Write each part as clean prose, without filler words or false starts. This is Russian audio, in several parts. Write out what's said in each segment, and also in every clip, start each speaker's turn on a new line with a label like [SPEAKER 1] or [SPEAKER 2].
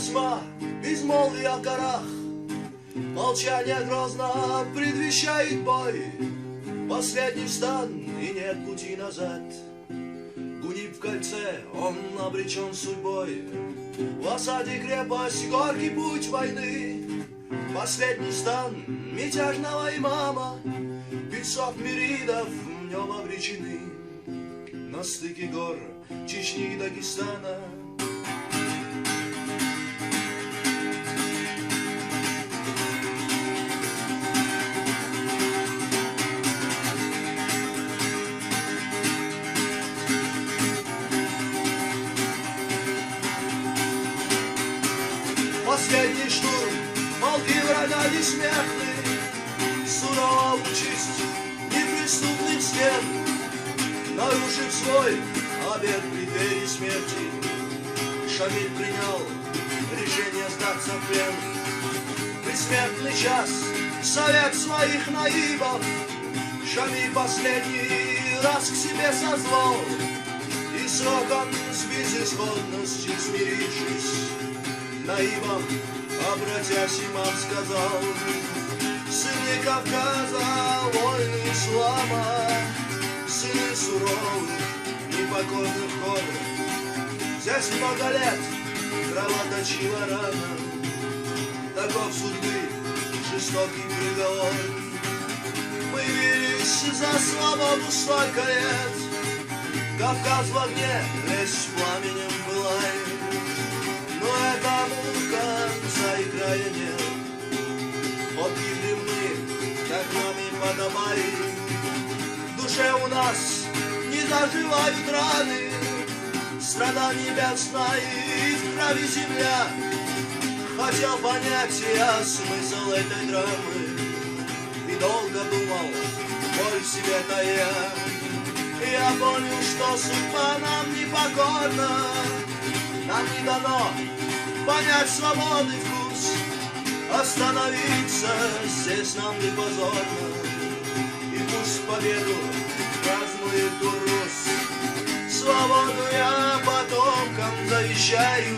[SPEAKER 1] тьма, безмолвие о горах, молчание грозно предвещает бой. Последний стан, и нет пути назад. Гуниб в кольце, он обречен судьбой. В осаде крепость, горький путь войны. Последний стан мятежного имама. 500 миридов в нем обречены. На стыке гор Чечни и Дагестана. Последний штурм, полки врага бессмертны, сурова участь неприступных стен. Нарушив свой обет при двери смерти, Шамиль принял решение сдаться в плен. Предсмертный час, совет своих наибов, Шамиль последний раз к себе созвал. И сроком с безысходностью смирившись, наибом, обратясь, имам сказал: сыны Кавказа, войны ислама, сыны суровых, непокорных хор. Здесь много лет кровоточила рана, таков судьбы жестокий приговор. Мы бились за свободу столько лет, Кавказ в огне весь пламенем пылает. Но этому конца и края нет. Погибли мы, как нам и подобает. В душе у нас не заживают раны, страданий небесна и в крови земля. Хотел понять я смысл этой драмы и долго думал, боль себе тая. Я понял, что судьба нам непокорна. Нам не дано понять свободный вкус, остановиться здесь нам не позорно. И пусть победу празднует Урус. Свободу я потомкам завещаю,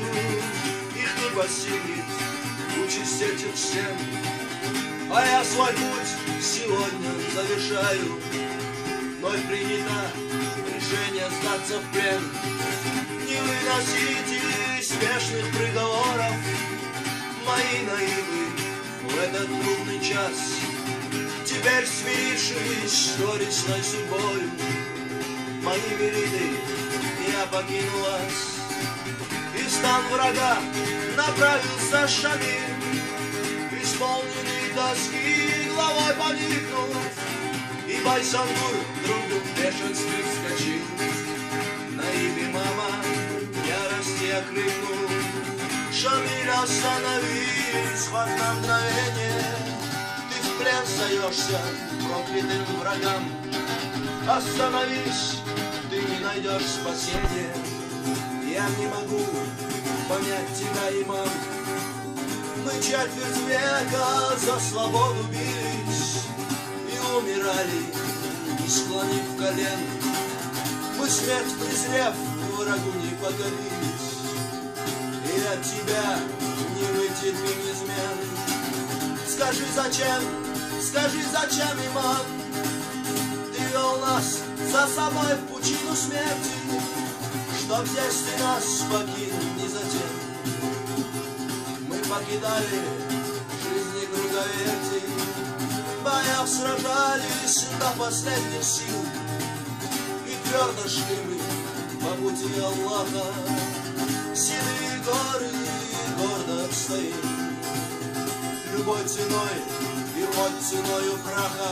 [SPEAKER 1] их не постигнет участь этих стен. А я свой путь сегодня завершаю. Вновь принято решение сдаться в плен. Не выносите смешных приговоров, мои наивы, в этот трудный час. Теперь смирившись с горестной судьбою, мои мириды, я покинул вас. И стан врага направился Шамиль, исполненный тоски главой поникнув. И Байсангур другу в бешенстве вскочил. Наиби, мама, ярости окрикнул: Шамиль, остановись хоть на мгновение. Ты в плен сдаешься проклятым врагам. Остановись, ты не найдешь спасения. Я не могу понять тебя, имам. Мы четверть века за свободу бились и умирали, не склонив колен. Мы смерть презрев, врагу не покорились, и от тебя не вытерпим измен. Скажи, зачем, имам, ты вел нас за собой в пучину смерти, чтоб здесь ты нас покинул не затем. Мы покидали жизни круговерти, в боях сражались до последних сил, и твердо шли мы по пути Аллаха. Седые горы гордо стоим, любой ценой и хоть ценою праха.